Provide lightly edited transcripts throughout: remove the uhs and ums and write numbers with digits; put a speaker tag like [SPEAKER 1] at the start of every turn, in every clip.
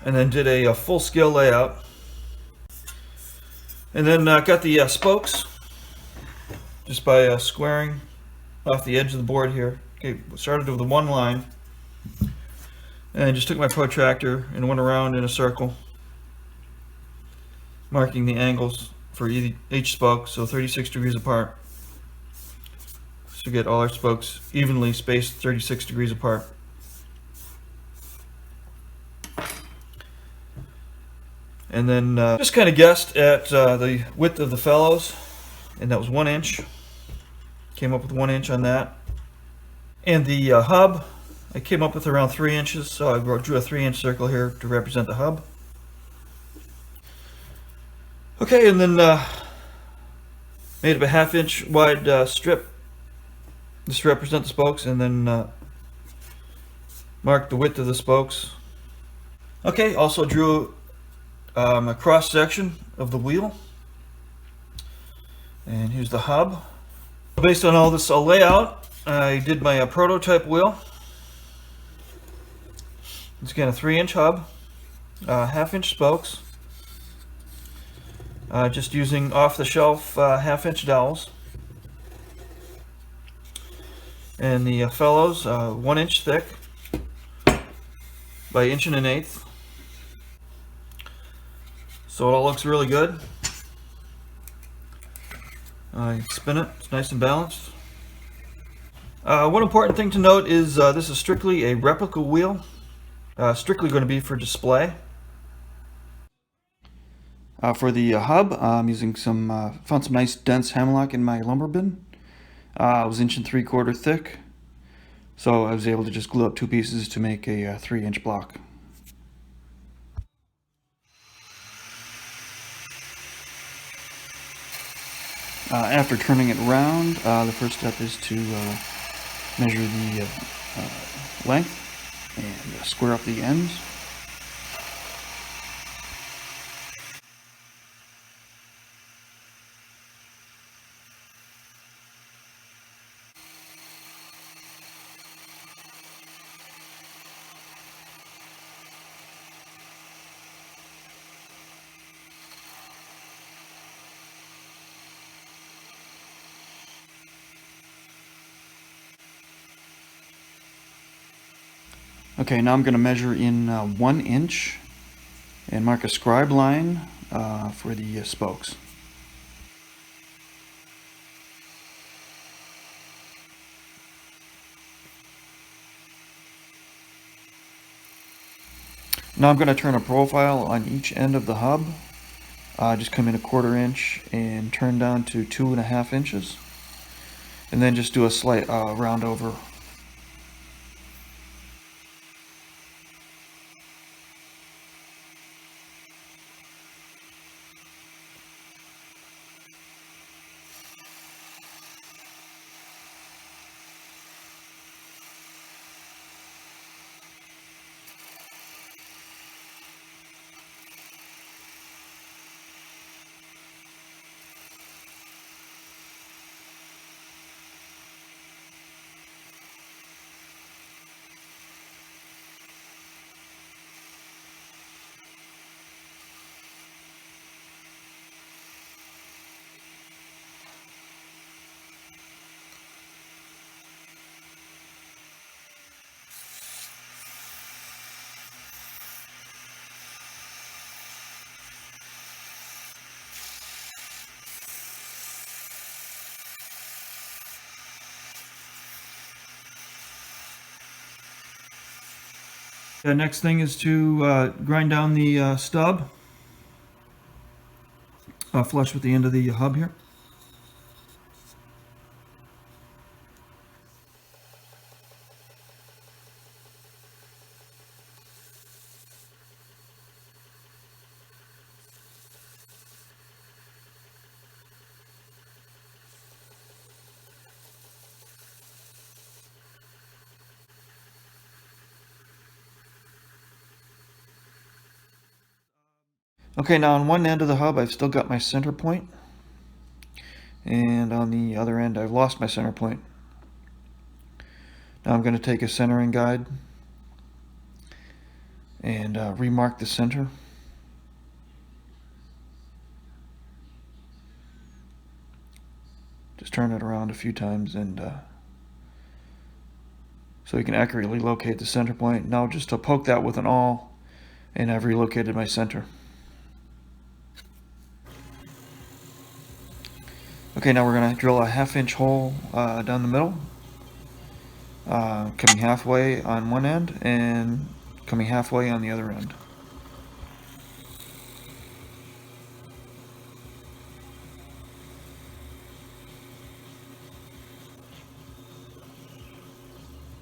[SPEAKER 1] and then did a full scale layout. And then got the spokes just by squaring off the edge of the board here. Okay, started with the one line and just took my protractor and went around in a circle, marking the angles for each spoke, so 36 degrees apart. So get all our spokes evenly spaced 36 degrees apart. And then just kind of guessed at the width of the felloes, and that was 1 inch. Came up with 1 inch on that. And the hub, I came up with around 3 inches, so I drew a 3-inch circle here to represent the hub. Okay, and then made up a 1/2 inch wide strip just to represent the spokes, and then marked the width of the spokes. Okay, also drew a cross section of the wheel, and here's the hub. Based on all this layout, I did my prototype wheel. It's again a 3-inch hub, 1/2 inch spokes, just using off-the-shelf 1/2 inch dowels, and the felloes 1 inch thick by 1 1/8. So it all looks really good. I spin it, it's nice and balanced. One important thing to note is this is strictly a replica wheel, strictly going to be for display. For the hub, I'm using found some nice dense hemlock in my lumber bin. It was 1 3/4 inch thick, so I was able to just glue up 2 pieces to make a 3-inch block. After turning it around, the first step is to measure the length and square up the ends. Okay, now I'm going to measure in 1 inch and mark a scribe line for the spokes. Now I'm going to turn a profile on each end of the hub. Just come in 1/4 inch and turn down to 2.5 inches, and then just do a slight round over. The next thing is to grind down the stub flush with the end of the hub here. Okay, now on one end of the hub I've still got my center point, and on the other end I've lost my center point. Now I'm going to take a centering guide and remark the center. Just turn it around a few times and so you can accurately locate the center point. Now just to poke that with an awl, and I've relocated my center. Okay, now we're going to drill a 1/2 inch hole down the middle, coming halfway on one end and coming halfway on the other end.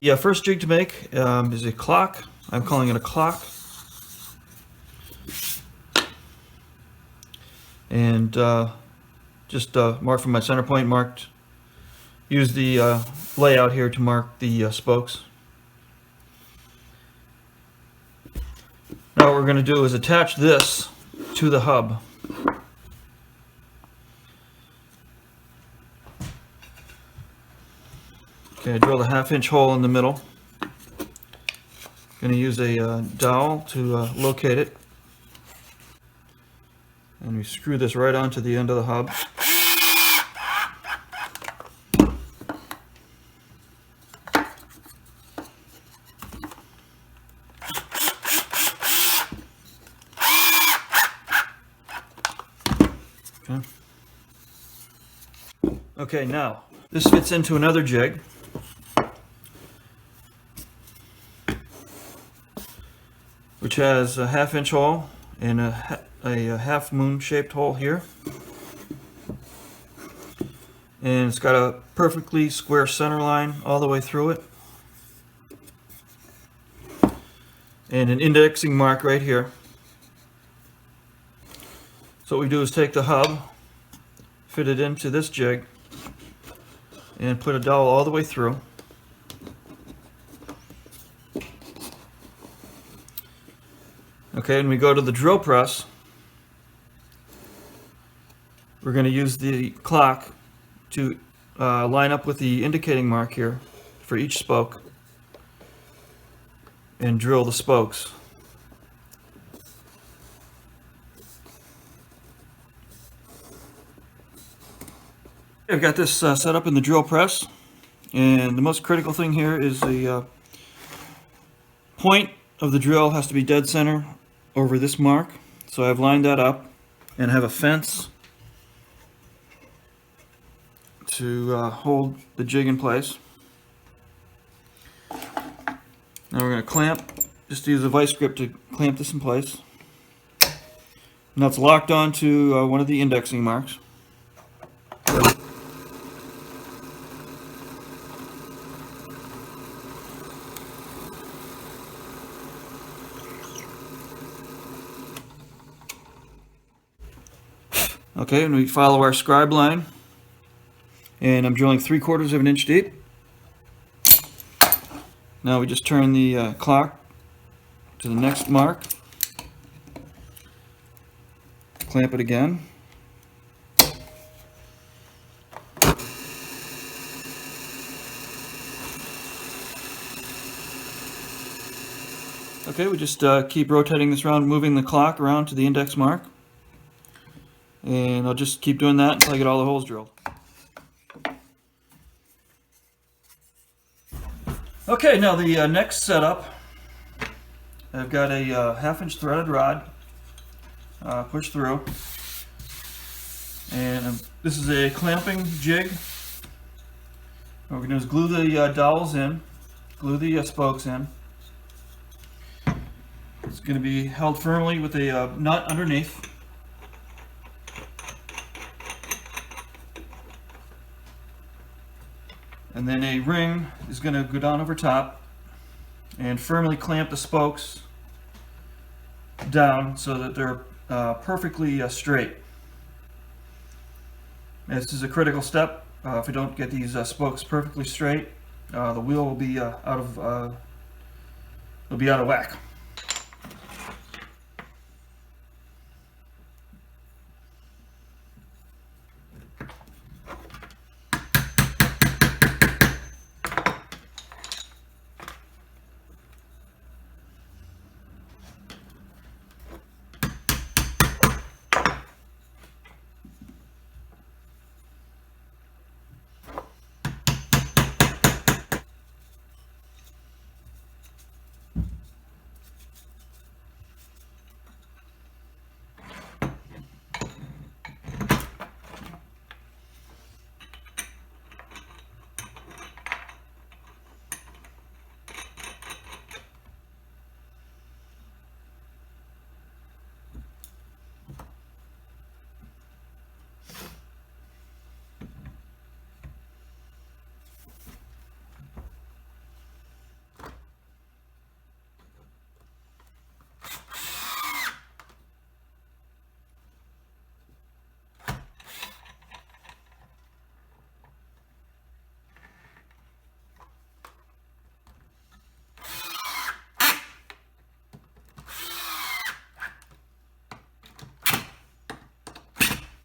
[SPEAKER 1] Yeah, first jig to make is a clock. I'm calling it a clock. And just mark from my center point, use the layout here to mark the spokes. Now what we're going to do is attach this to the hub. Okay, I drilled a 1/2 inch hole in the middle. Going to use a dowel to locate it. And we screw this right onto the end of the hub. Okay, now this fits into another jig. Which has a 1/2 inch hole and a half moon shaped hole here. And it's got a perfectly square center line all the way through it. And an indexing mark right here. So what we do is take the hub, fit it into this jig, and put a dowel all the way through. Okay, and we go to the drill press. We're going to use the clock to line up with the indicating mark here for each spoke and drill the spokes. I've got this set up in the drill press, and the most critical thing here is the point of the drill has to be dead center over this mark. So I've lined that up and have a fence to hold the jig in place. Now we're going to clamp, just use a vice grip to clamp this in place. Now it's locked onto one of the indexing marks. Okay, and we follow our scribe line, and I'm drilling 3/4 of an inch deep. Now we just turn the clock to the next mark, clamp it again. Okay, we just keep rotating this around, moving the clock around to the index mark. And I'll just keep doing that until I get all the holes drilled. Okay, now the next setup, I've got a 1/2 inch threaded rod pushed through, and this is a clamping jig. What we're going to do is glue the dowels in, glue the spokes in. It's going to be held firmly with a nut underneath. And then a ring is going to go down over top and firmly clamp the spokes down so that they're perfectly straight. This is a critical step. If we don't get these spokes perfectly straight, the wheel will be out of whack.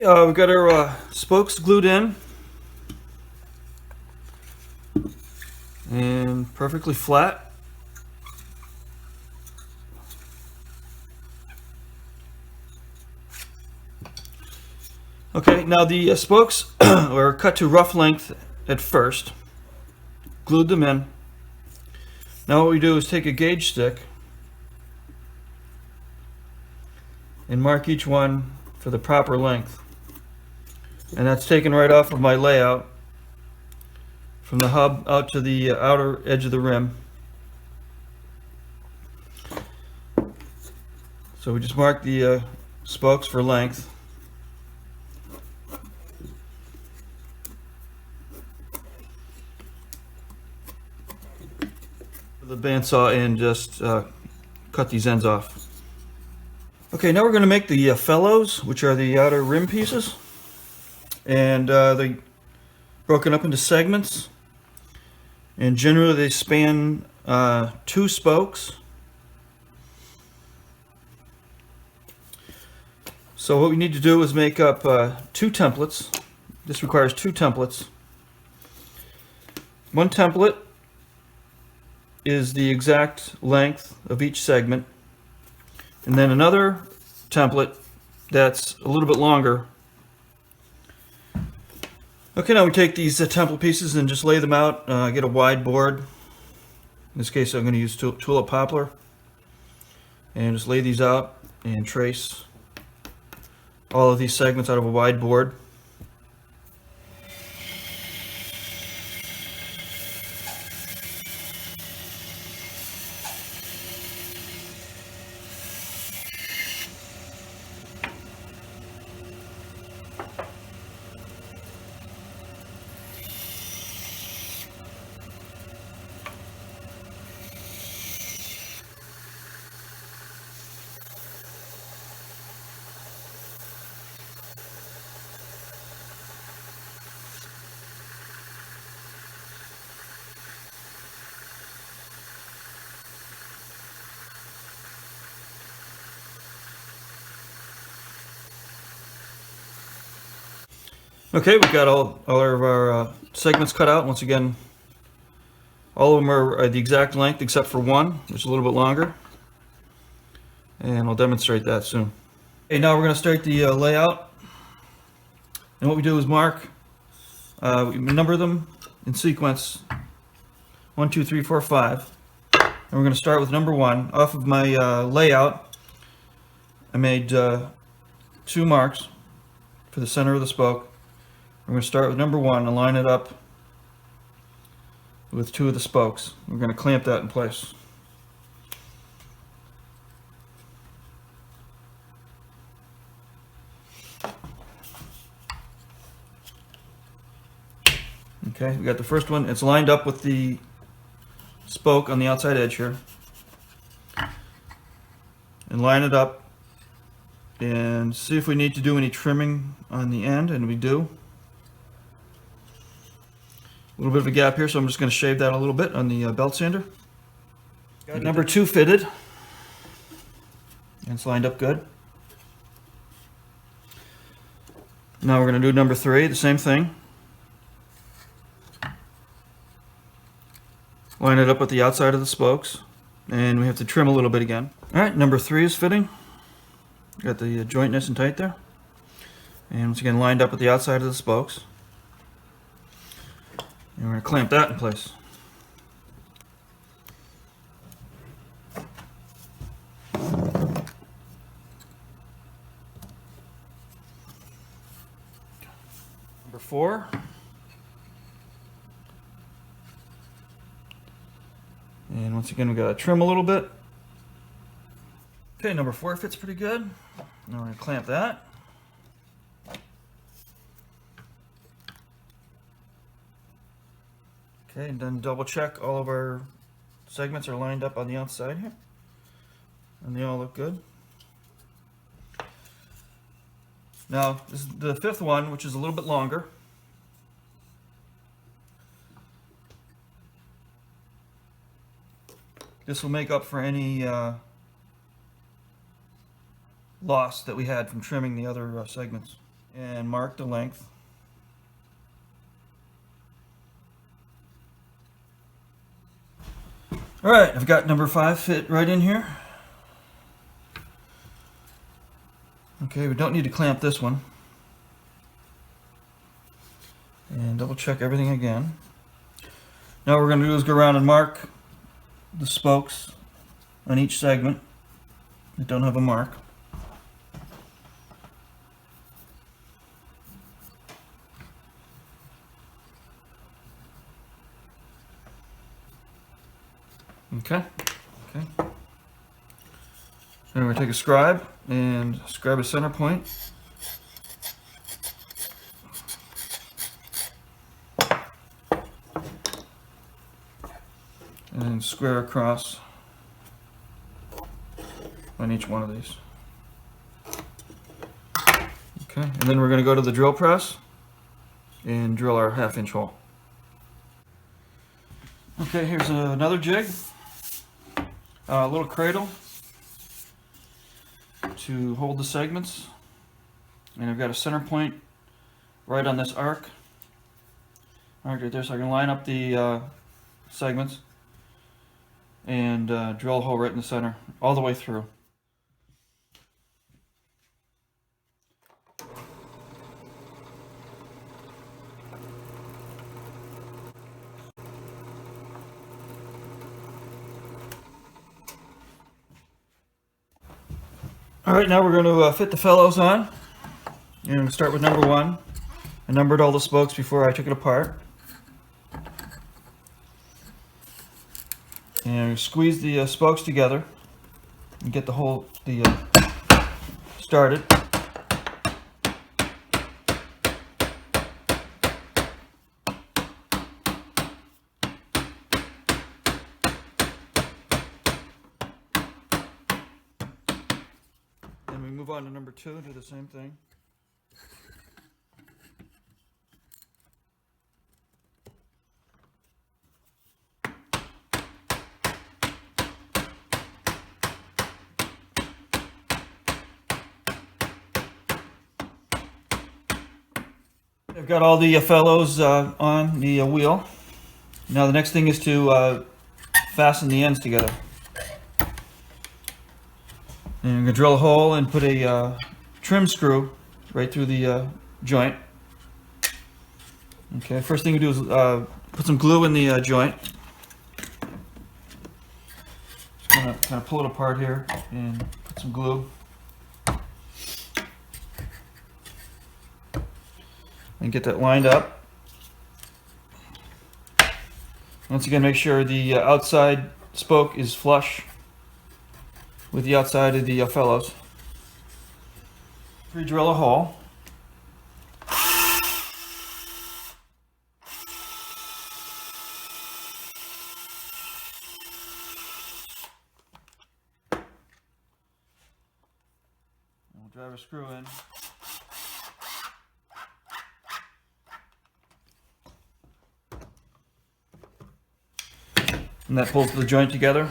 [SPEAKER 1] We've got our spokes glued in and perfectly flat. Okay, now the spokes were cut to rough length at first, glued them in. Now what we do is take a gauge stick and mark each one for the proper length. And that's taken right off of my layout from the hub out to the outer edge of the rim. So we just mark the spokes for length. The bandsaw and just cut these ends off. Okay, now we're going to make the felloes, which are the outer rim pieces, and they're broken up into segments, and generally they span 2 spokes. So what we need to do is make up 2 templates. This requires 2 templates. One template is the exact length of each segment, and then another template that's a little bit longer. Okay, now we take these template pieces and just lay them out. Get a wide board. In this case I'm going to use tulip poplar, and just lay these out and trace all of these segments out of a wide board. Okay, we've got all of our segments cut out. Once again, all of them are the exact length except for one, which is a little bit longer. And I'll demonstrate that soon. Okay, now we're going to start the layout. And what we do is mark, we number them in sequence 1, 2, 3, 4, 5. And we're going to start with number 1. Off of my layout, I made 2 marks for the center of the spoke. We're going to start with number 1 and line it up with 2 of the spokes. We're going to clamp that in place. Okay, we got the first one. It's lined up with the spoke on the outside edge here. And line it up and see if we need to do any trimming on the end, and we do. A little bit of a gap here, so I'm just going to shave that a little bit on the belt sander. Got number 2 fitted, and it's lined up good. Now we're going to do number 3, the same thing. Line it up with the outside of the spokes, and we have to trim a little bit again. Alright, number 3 is fitting. Got the joint nice and tight there. And once again, lined up with the outside of the spokes. And we're going to clamp that in place. Number 4. And once again, we got to trim a little bit. Okay, number 4 fits pretty good. Now we're going to clamp that. Okay, and then double check all of our segments are lined up on the outside here. And they all look good. Now, this is the 5th one, which is a little bit longer. This will make up for any loss that we had from trimming the other segments. and mark the length. All right, I've got number 5 fit right in here. Okay, we don't need to clamp this one. And double check everything again. Now what we're going to do is go around and mark the spokes on each segment that don't have a mark. Okay. Then we're going to take a scribe and scribe a center point. And square across on each one of these. Okay, and then we're going to go to the drill press and drill our 1/2 inch hole. Okay, here's another jig. A little cradle to hold the segments, and I've got a center point right on this arc right there, so I can line up the segments and drill a hole right in the center all the way through. Alright, now we're going to fit the felloes on. And we'll start with number 1. I numbered all the spokes before I took it apart. And squeeze the spokes together and get the hole started. Then we move on to number 2 and do the same thing. I've got all the felloes on the wheel. Now the next thing is to fasten the ends together. And I'm going to drill a hole and put a trim screw right through the joint. Okay, first thing we do is put some glue in the joint. Just going to kind of pull it apart here and put some glue. And get that lined up. Once again, make sure the outside spoke is flush with the outside of the felloes. Pre-drill a hole. We'll drive a screw in. And that pulls the joint together.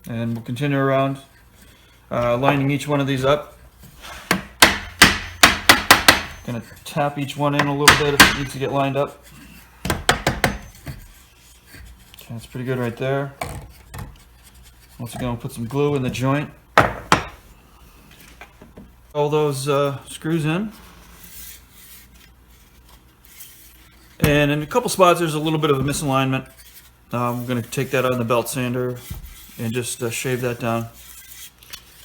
[SPEAKER 1] And we'll continue around, lining each one of these up. Gonna tap each one in a little bit if it needs to get lined up. Okay, that's pretty good right there. Once again, we'll put some glue in the joint. All those screws in. And in a couple spots there's a little bit of a misalignment. I'm going to take that on the belt sander and just shave that down.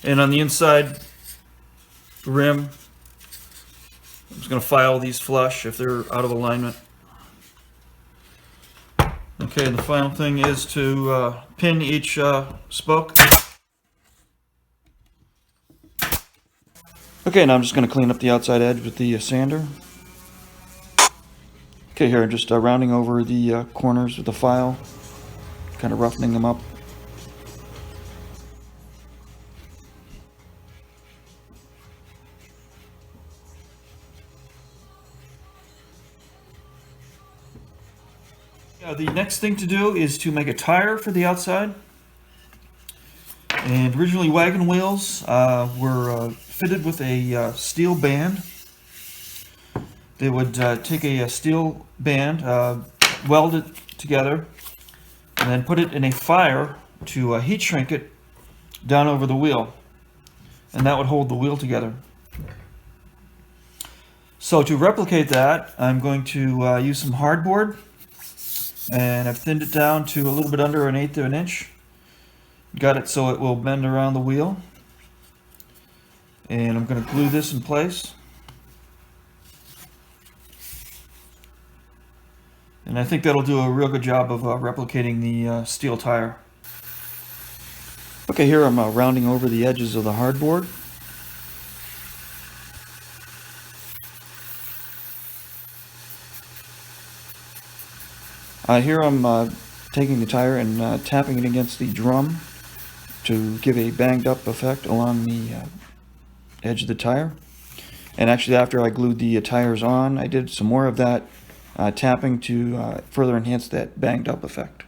[SPEAKER 1] And on the inside rim, I'm just going to file these flush if they're out of alignment. Okay, and the final thing is to pin each spoke. Okay, now I'm just going to clean up the outside edge with the sander. Okay, here, just rounding over the corners with the file, kind of roughening them up. The next thing to do is to make a tire for the outside. And originally wagon wheels were fitted with a steel band. They would take a steel band, weld it together, and then put it in a fire to heat shrink it down over the wheel. And that would hold the wheel together. So to replicate that, I'm going to use some hardboard, and I've thinned it down to a little bit under 1/8 of an inch. Got it so it will bend around the wheel, and I'm going to glue this in place. And I think that'll do a real good job of replicating the steel tire. Okay, here I'm rounding over the edges of the hardboard. Here I'm taking the tire and tapping it against the drum to give a banged up effect along the edge of the tire. And actually, after I glued the tires on, I did some more of that tapping to further enhance that banged up effect.